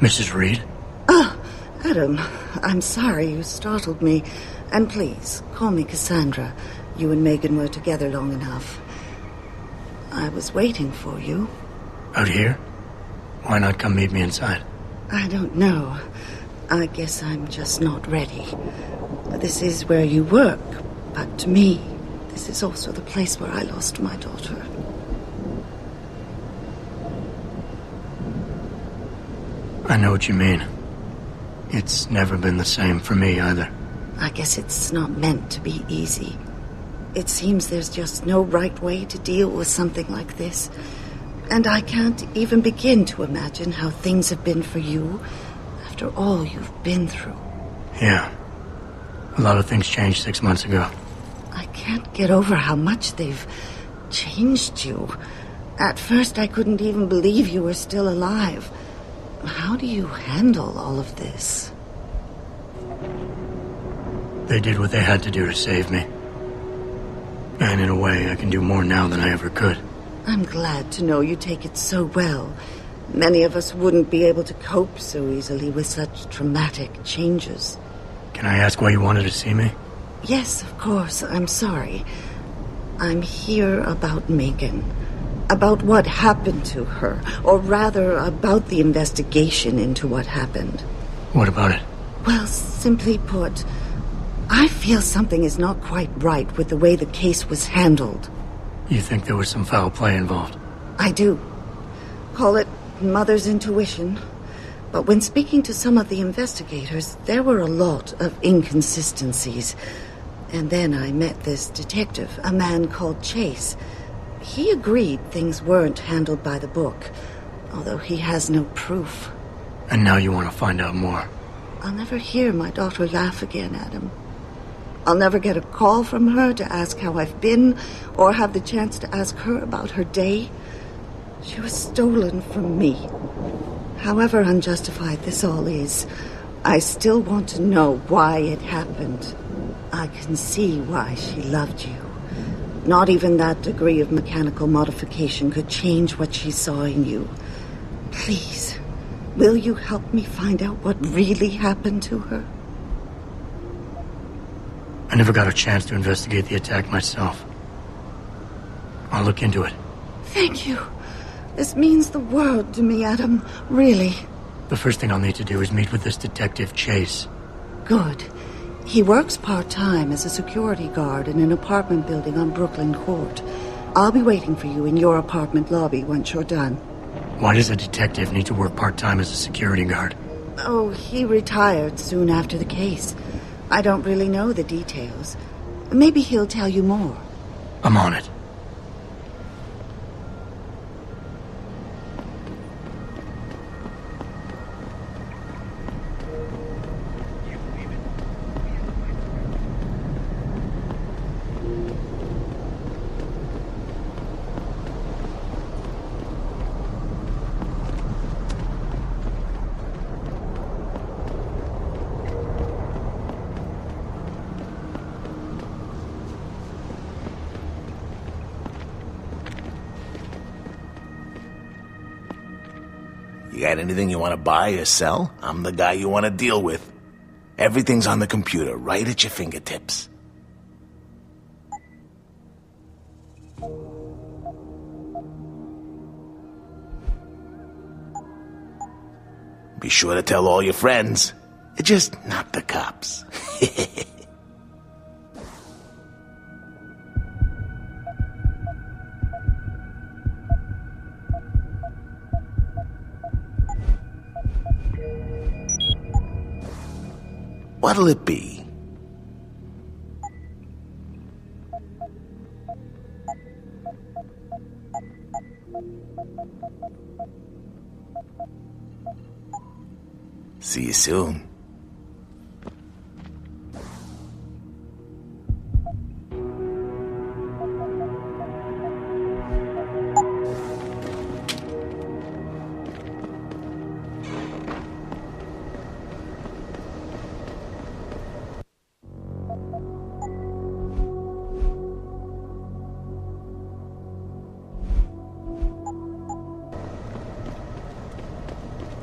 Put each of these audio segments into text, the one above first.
Mrs. Reed? Oh, Adam, I'm sorry you startled me. And please, call me Cassandra. You and Megan were together long enough. I was waiting for you. Out here? Why not come meet me inside? I don't know. I guess I'm just not ready. This is where you work, but to me, this is also the place where I lost my daughter. I know what you mean. It's never been the same for me either. I guess it's not meant to be easy. It seems there's just no right way to deal with something like this. And I can't even begin to imagine how things have been for you after all you've been through. Yeah. A lot of things changed 6 months ago. I can't get over how much they've changed you. At first, I couldn't even believe you were still alive. How do you handle all of this? They did what they had to do to save me. And in a way, I can do more now than I ever could. I'm glad to know you take it so well. Many of us wouldn't be able to cope so easily with such traumatic changes. Can I ask why you wanted to see me? Yes, of course. I'm sorry. I'm here about Megan. About what happened to her. Or rather, about the investigation into what happened. What about it? Well, simply put, I feel something is not quite right with the way the case was handled. You think there was some foul play involved? I do. Call it mother's intuition. But when speaking to some of the investigators, there were a lot of inconsistencies. And then I met this detective, a man called Chase. He agreed things weren't handled by the book, although he has no proof. And now you want to find out more? I'll never hear my daughter laugh again, Adam. I'll never get a call from her to ask how I've been, or have the chance to ask her about her day. She was stolen from me. However unjustified this all is, I still want to know why it happened. I can see why she loved you. Not even that degree of mechanical modification could change what she saw in you. Please, will you help me find out what really happened to her? I never got a chance to investigate the attack myself. I'll look into it. Thank you. This means the world to me, Adam. Really. The first thing I'll need to do is meet with this detective, Chase. Good. He works part-time as a security guard in an apartment building on Brooklyn Court. I'll be waiting for you in your apartment lobby once you're done. Why does a detective need to work part-time as a security guard? Oh, he retired soon after the case. I don't really know the details. Maybe he'll tell you more. I'm on it. You got anything you want to buy or sell? I'm the guy you want to deal with. Everything's on the computer, right at your fingertips. Be sure to tell all your friends. Just not the cops. What'll it be? See you soon.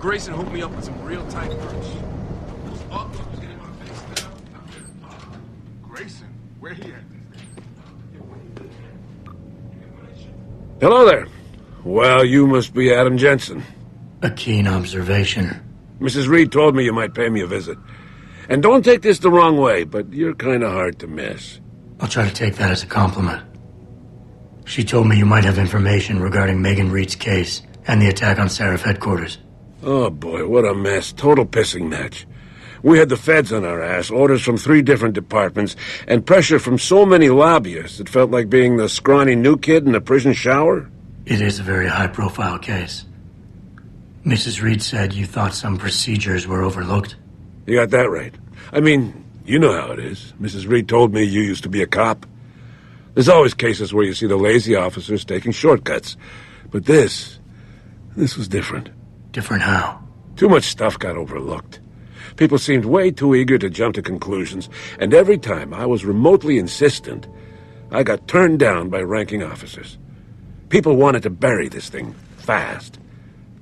Grayson hooked me up with some real tight perch. Oh, he's getting my face now. Grayson? Where he at? Hello there. Well, you must be Adam Jensen. A keen observation. Mrs. Reed told me you might pay me a visit. And don't take this the wrong way, but you're kind of hard to miss. I'll try to take that as a compliment. She told me you might have information regarding Megan Reed's case and the attack on Seraph headquarters. Oh boy, what a mess. Total pissing match. We had the feds on our ass, orders from 3 different departments, and pressure from so many lobbyists it felt like being the scrawny new kid in a prison shower. It is a very high-profile case. Mrs. Reed said you thought some procedures were overlooked. You got that right. I mean, you know how it is. Mrs. Reed told me you used to be a cop. There's always cases where you see the lazy officers taking shortcuts. But this was different. Different how? Too much stuff got overlooked. People seemed way too eager to jump to conclusions, and every time I was remotely insistent, I got turned down by ranking officers. People wanted to bury this thing fast.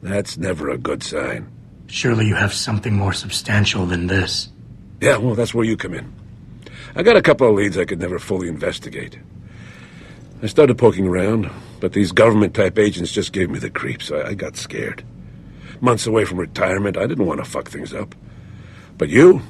That's never a good sign. Surely you have something more substantial than this. Yeah, well, that's where you come in. I got a couple of leads I could never fully investigate. I started poking around, but these government-type agents just gave me the creeps. I got scared. Months away from retirement, I didn't want to fuck things up. But you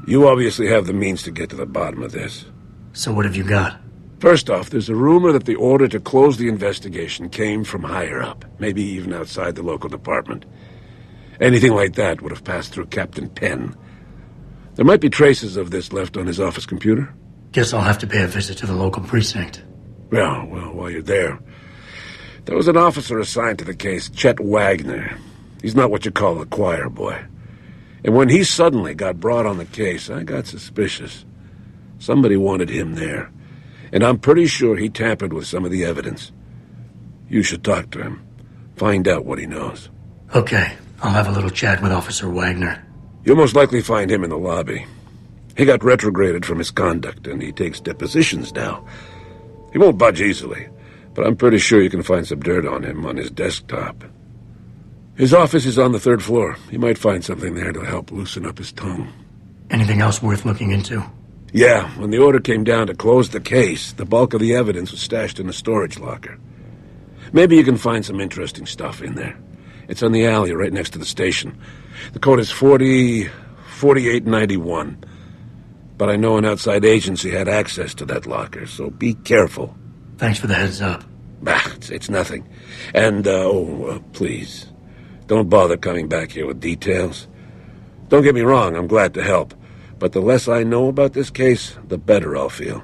obviously have the means to get to the bottom of this. So what have you got? First off, there's a rumor that the order to close the investigation came from higher up, maybe even outside the local department. Anything like that would have passed through Captain Penn. There might be traces of this left on his office computer. Guess I'll have to pay a visit to the local precinct. Yeah, well, while you're there, there was an officer assigned to the case, Chet Wagner. He's not what you call a choir boy. And when he suddenly got brought on the case, I got suspicious. Somebody wanted him there. And I'm pretty sure he tampered with some of the evidence. You should talk to him. Find out what he knows. Okay, I'll have a little chat with Officer Wagner. You'll most likely find him in the lobby. He got retrograded from his conduct, and he takes depositions now. He won't budge easily, but I'm pretty sure you can find some dirt on him on his desktop. His office is on the 3rd floor. You might find something there to help loosen up his tongue. Anything else worth looking into? Yeah, when the order came down to close the case, the bulk of the evidence was stashed in a storage locker. Maybe you can find some interesting stuff in there. It's on the alley right next to the station. The code is 4891. But I know an outside agency had access to that locker, so be careful. Thanks for the heads up. Bah, it's nothing. And, please, don't bother coming back here with details. Don't get me wrong, I'm glad to help. But the less I know about this case, the better I'll feel.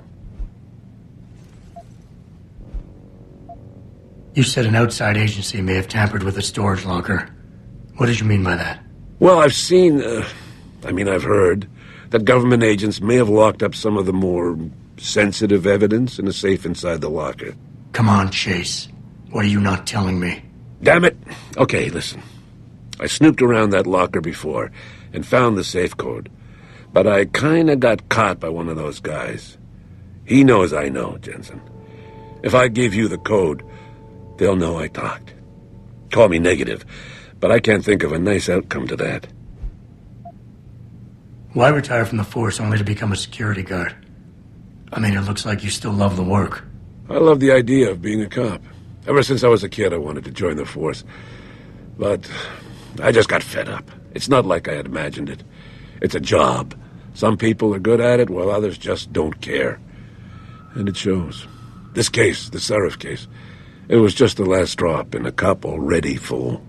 You said an outside agency may have tampered with a storage locker. What did you mean by that? Well, I've heard that government agents may have locked up some of the more sensitive evidence in a safe inside the locker. Come on, Chase. What are you not telling me? Damn it! Okay, listen. I snooped around that locker before and found the safe code. But I kinda got caught by one of those guys. He knows I know, Jensen. If I give you the code, they'll know I talked. Call me negative, but I can't think of a nice outcome to that. Why retire from the force only to become a security guard? I mean, it looks like you still love the work. I love the idea of being a cop. Ever since I was a kid, I wanted to join the force. But I just got fed up. It's not like I had imagined it. It's a job. Some people are good at it, while others just don't care. And it shows. This case, the Seraph case, it was just the last drop in a cup already full.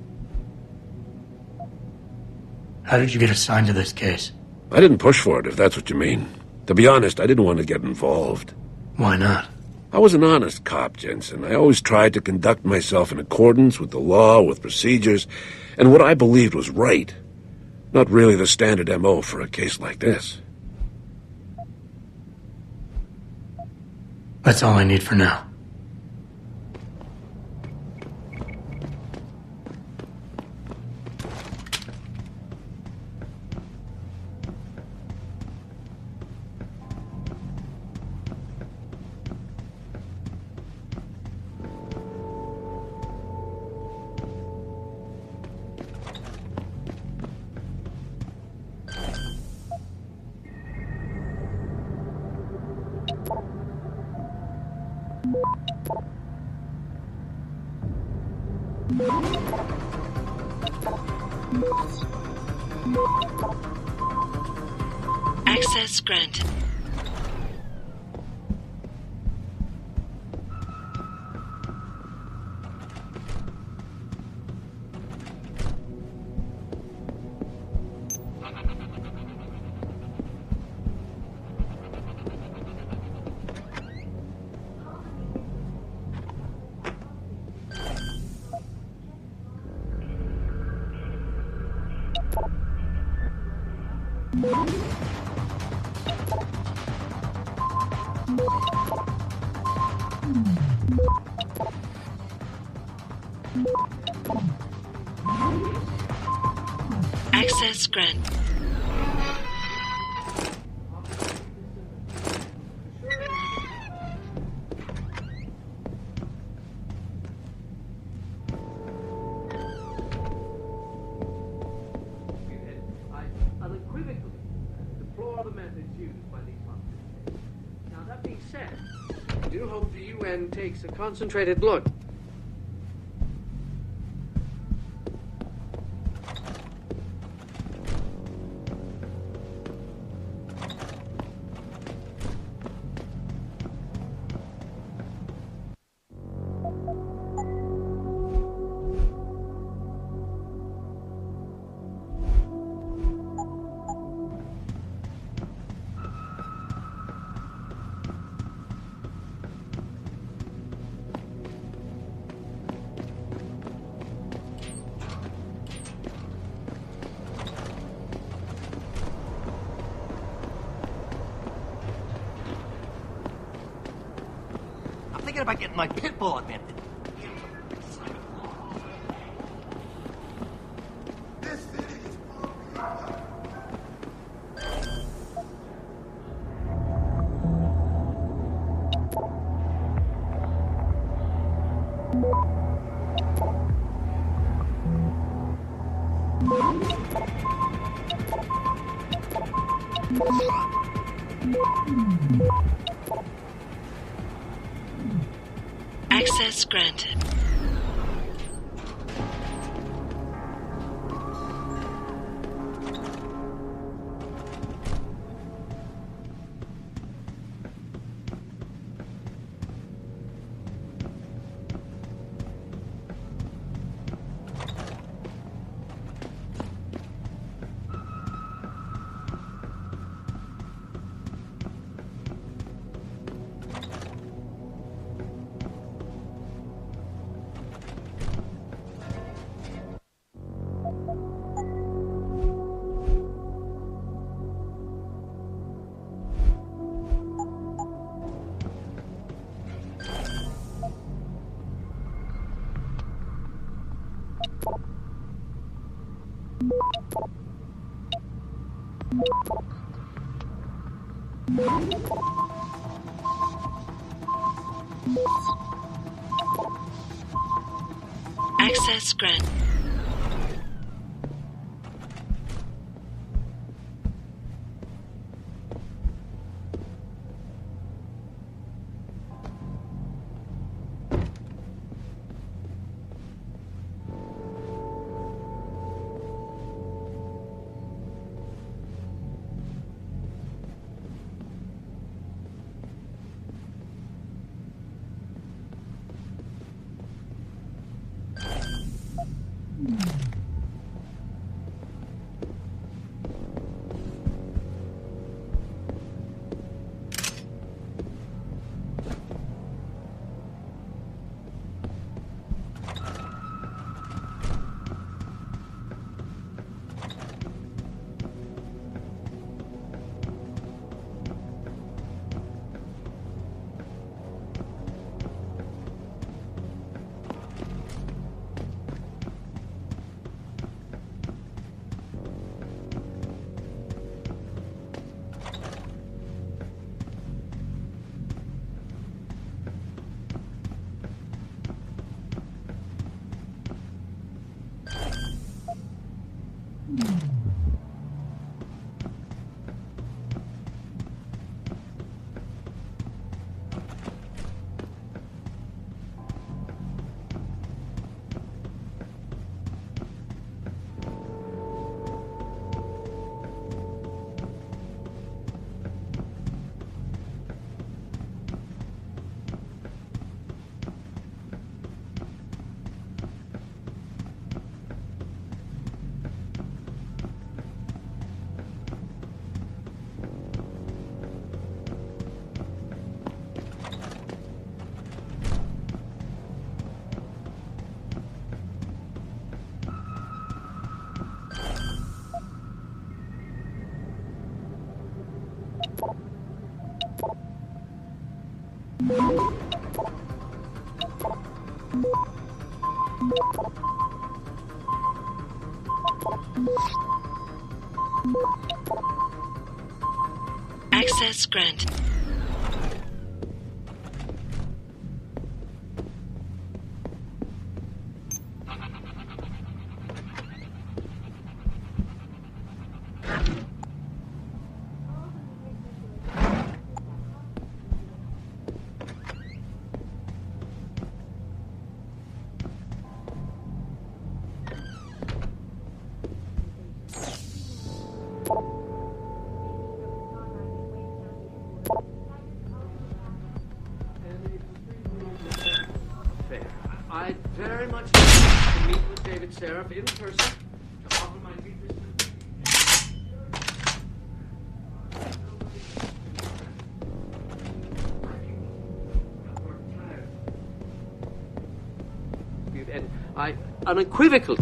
How did you get assigned to this case? I didn't push for it, if that's what you mean. To be honest, I didn't want to get involved. Why not? I was an honest cop, Jensen. I always tried to conduct myself in accordance with the law, with procedures, and what I believed was right. Not really the standard MO for a case like this. That's all I need for now. Access granted. Access granted. Unequivocally deplore the methods used by these hunters. Now, that being said, I do hope the UN takes a concentrated look. Thinking about getting my pit bull invented. Access granted. Access granted. Access granted. I'd very much like to meet with David Seraph in person to offer my deepest and I unequivocally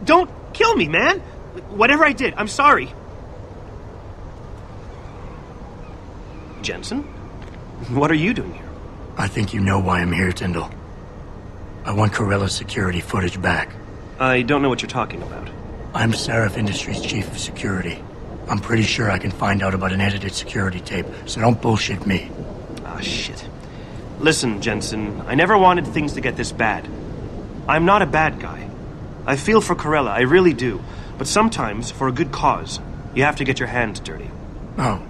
Don't kill me, man! Whatever I did, I'm sorry. Jensen? What are you doing here? I think you know why I'm here, Tyndall. I want Corella's security footage back. I don't know what you're talking about. I'm Seraph Industries' chief of security. I'm pretty sure I can find out about an edited security tape, so don't bullshit me. Ah, shit. Listen, Jensen, I never wanted things to get this bad. I'm not a bad guy. I feel for Corella, I really do. But sometimes, for a good cause, you have to get your hands dirty. Oh,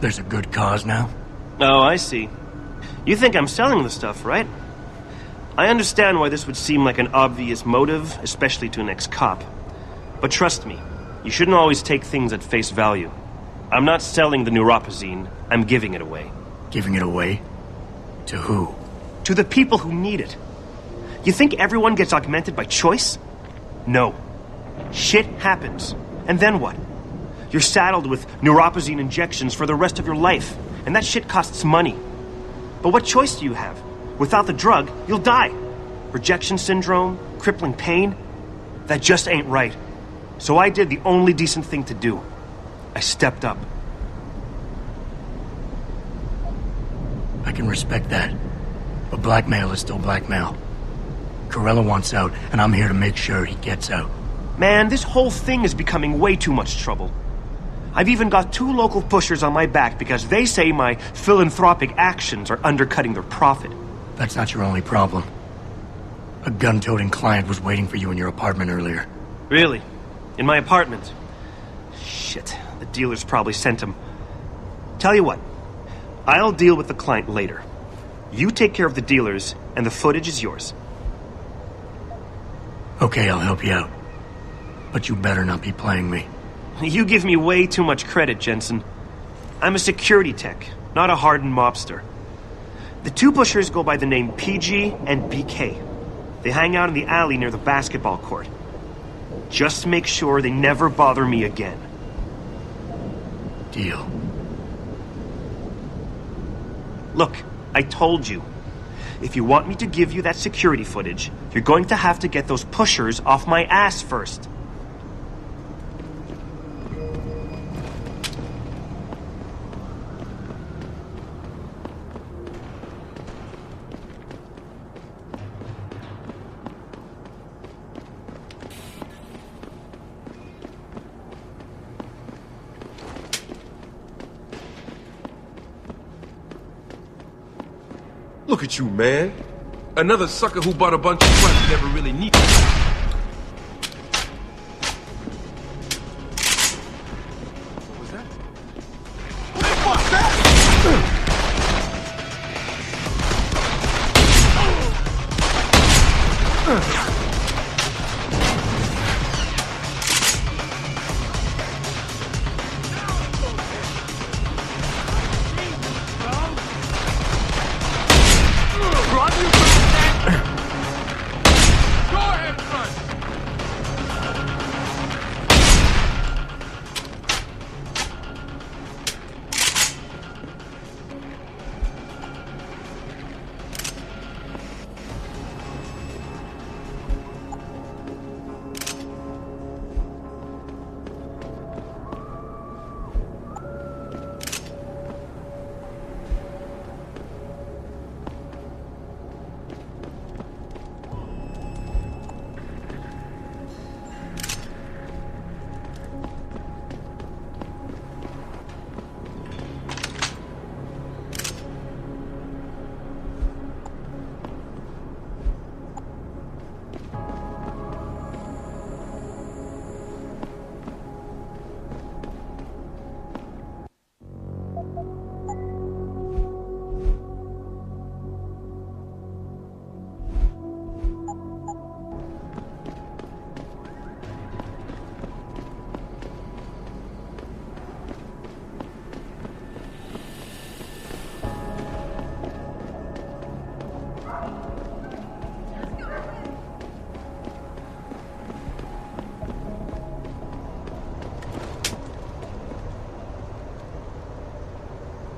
there's a good cause now? Oh, I see. You think I'm selling the stuff, right? I understand why this would seem like an obvious motive, especially to an ex-cop. But trust me, you shouldn't always take things at face value. I'm not selling the neuropazine, I'm giving it away. Giving it away? To who? To the people who need it. You think everyone gets augmented by choice? No. Shit happens. And then what? You're saddled with neuropazine injections for the rest of your life, and that shit costs money. But what choice do you have? Without the drug, you'll die. Rejection syndrome, crippling pain. That just ain't right. So I did the only decent thing to do. I stepped up. I can respect that. But blackmail is still blackmail. Corella wants out, and I'm here to make sure he gets out. Man, this whole thing is becoming way too much trouble. I've even got 2 local pushers on my back because they say my philanthropic actions are undercutting their profit. That's not your only problem. A gun-toting client was waiting for you in your apartment earlier. Really? In my apartment? Shit, the dealers probably sent him. Tell you what, I'll deal with the client later. You take care of the dealers, and the footage is yours. Okay, I'll help you out. But you better not be playing me. You give me way too much credit, Jensen. I'm a security tech, not a hardened mobster. The 2 pushers go by the name PG and BK. They hang out in the alley near the basketball court. Just make sure they never bother me again. Deal. Look, I told you. If you want me to give you that security footage, you're going to have to get those pushers off my ass first. Look at you, man. Another sucker who bought a bunch of crap. you ever really need. What was that? What the fuck's that? Go ahead, son.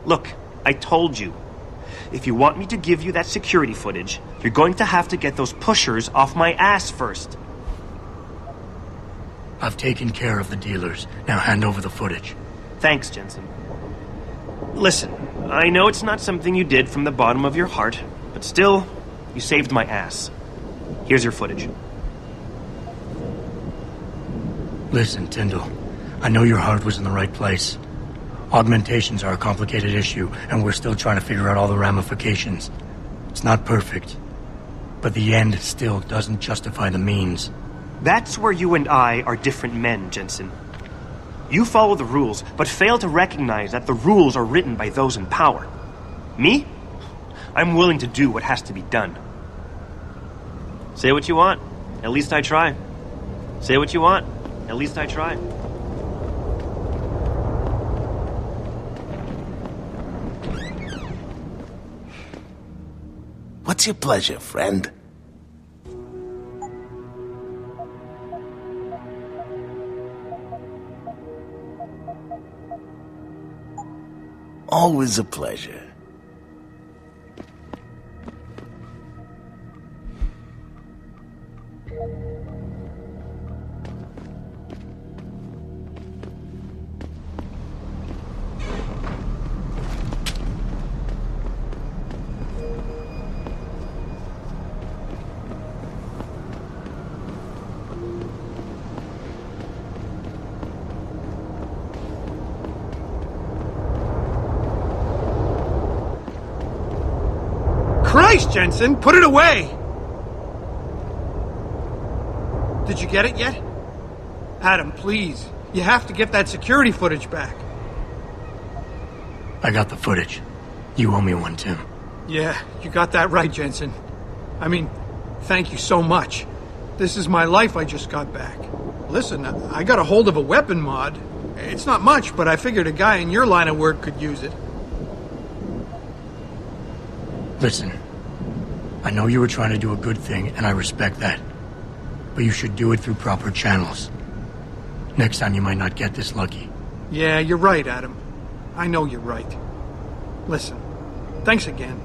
Look, I told you. If you want me to give you that security footage, you're going to have to get those pushers off my ass first. I've taken care of the dealers. Now hand over the footage. Thanks, Jensen. Listen, I know it's not something you did from the bottom of your heart, but still, you saved my ass. Here's your footage. Listen, Tyndall. I know your heart was in the right place. Augmentations are a complicated issue, and we're still trying to figure out all the ramifications. It's not perfect, but the end still doesn't justify the means. That's where you and I are different men, Jensen. You follow the rules, but fail to recognize that the rules are written by those in power. Me? I'm willing to do what has to be done. Say what you want. At least I try. Say what you want. At least I try. What's your pleasure, friend? Always a pleasure. Christ, Jensen, put it away! Did you get it yet? Adam, please. You have to get that security footage back. I got the footage. You owe me one, Tim. Yeah, you got that right, Jensen. I mean, thank you so much. This is my life I just got back. Listen, I got a hold of a weapon mod. It's not much, but I figured a guy in your line of work could use it. Listen, I know you were trying to do a good thing, and I respect that. But you should do it through proper channels. Next time you might not get this lucky. Yeah, you're right, Adam. I know you're right. Listen, thanks again.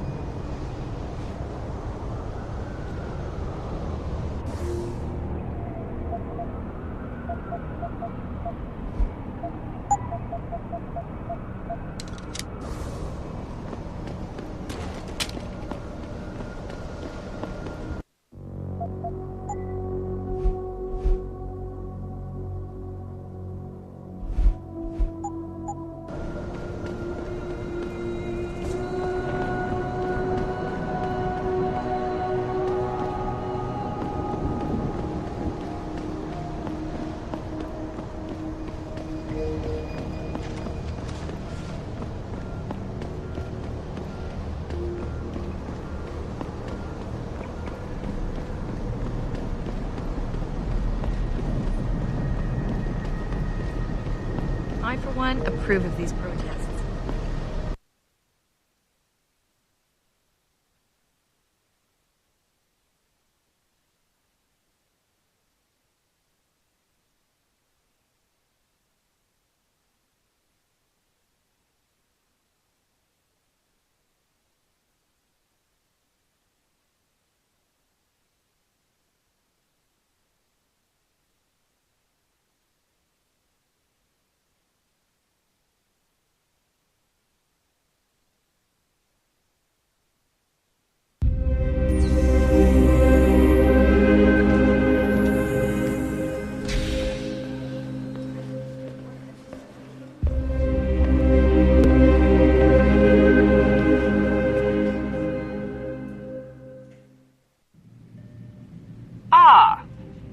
I, for one, approve of these protests.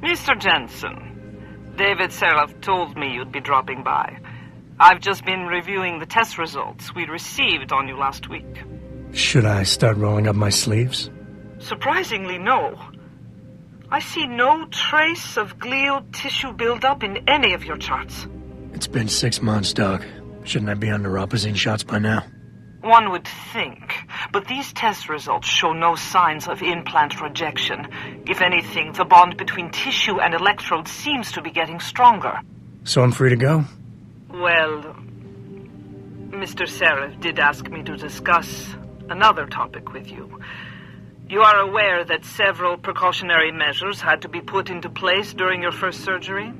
Mr. Jensen, David Seraph told me you'd be dropping by. I've just been reviewing the test results we received on you last week. Should I start rolling up my sleeves? Surprisingly, no. I see no trace of glial tissue buildup in any of your charts. It's been 6 months, Doc. Shouldn't I be on neuropozyne shots by now? One would think, but these test results show no signs of implant rejection. If anything, the bond between tissue and electrodes seems to be getting stronger. So I'm free to go? Well, Mr. Seraph did ask me to discuss another topic with you. You are aware that several precautionary measures had to be put into place during your first surgery?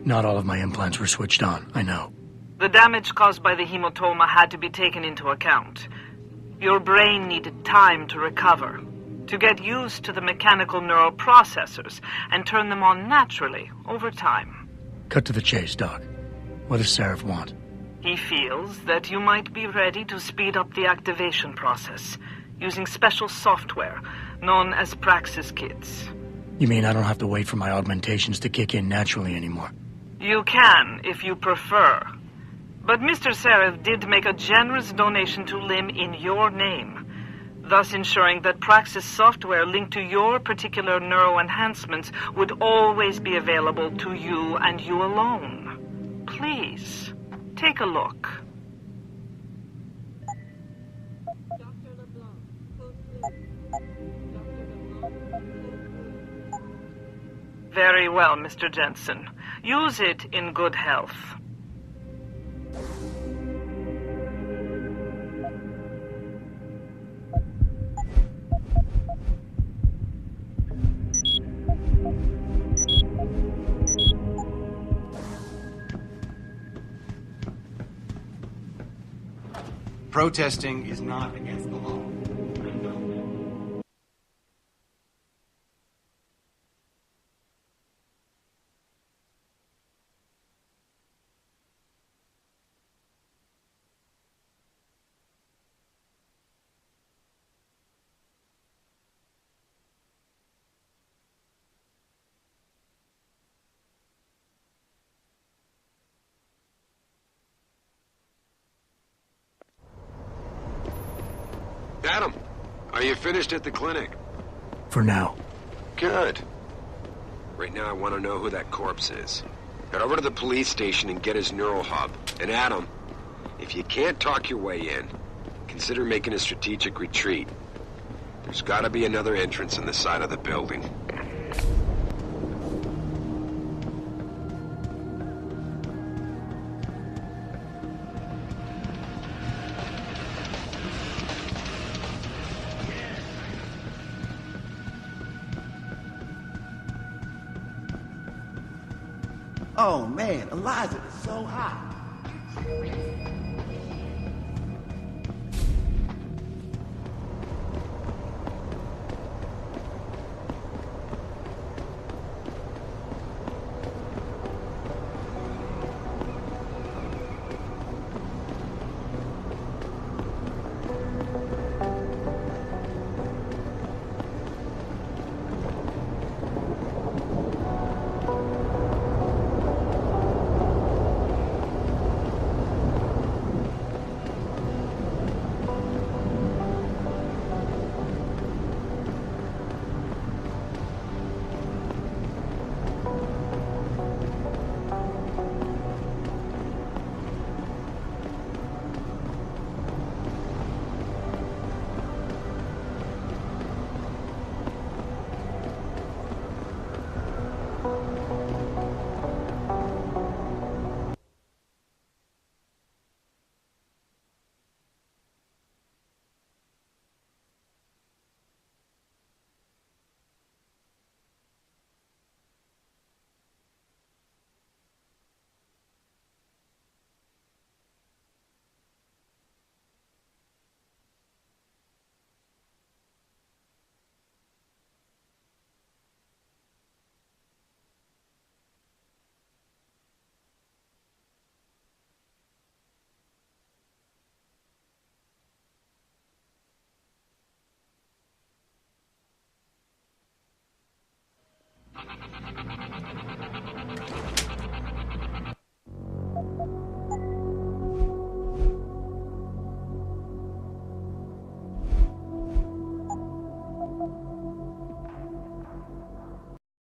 Not all of my implants were switched on, I know. The damage caused by the hematoma had to be taken into account. Your brain needed time to recover, to get used to the mechanical neural processors and turn them on naturally over time. Cut to the chase, Doc. What does Seraph want? He feels that you might be ready to speed up the activation process using special software known as Praxis Kits. You mean I don't have to wait for my augmentations to kick in naturally anymore? You can, if you prefer. But Mr. Seraph did make a generous donation to LIM in your name, thus ensuring that Praxis software linked to your particular neuroenhancements would always be available to you and you alone. Please, take a look. Very well, Mr. Jensen. Use it in good health. Protesting is not against the law. Adam, are you finished at the clinic? For now. Good. Right now I want to know who that corpse is. Head over to the police station and get his neural hub. And Adam, if you can't talk your way in, consider making a strategic retreat. There's got to be another entrance in the side of the building. Oh man, Eliza is so hot.